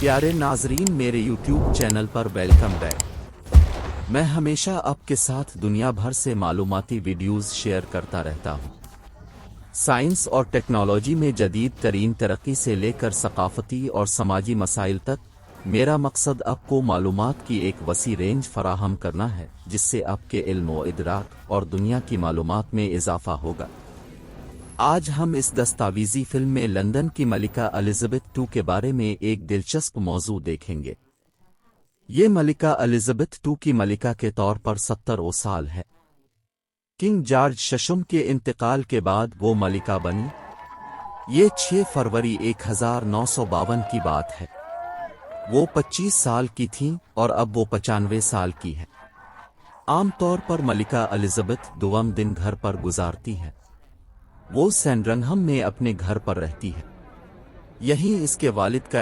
प्यारे नाजरीन, मेरे YouTube चैनल पर वेलकम बैक। मैं हमेशा आपके साथ दुनिया भर से मालूमाती वीडियोस शेयर करता रहता हूँ। साइंस और टेक्नोलॉजी में जदीद तरीन तरक्की से लेकर सकाफती और समाजी मसाइल तक, मेरा मकसद आपको मालूमात की एक वसी रेंज फराहम करना है, जिससे आपके इल्म व इदराक और दुनिया की मालूमात में इजाफा होगा। आज हम इस दस्तावेजी फिल्म में लंदन की मलिका एलिज़ाबेथ II के बारे में एक दिलचस्प मौजू देखेंगे। ये मलिका एलिज़ाबेथ II की मलिका के तौर पर 70 साल है। किंग जॉर्ज छठवें के इंतकाल के बाद वो मलिका बनी। ये 6 फरवरी 1952 की बात है। वो 25 साल की थीं और अब वो 95 साल की है। आमतौर पर मलिका एलिज़ाबेथ दुआम दिन घर पर गुजारती हैं। वो सैंडरिंघम में अपने घर पर रहती है। यहीं इसके वालिद का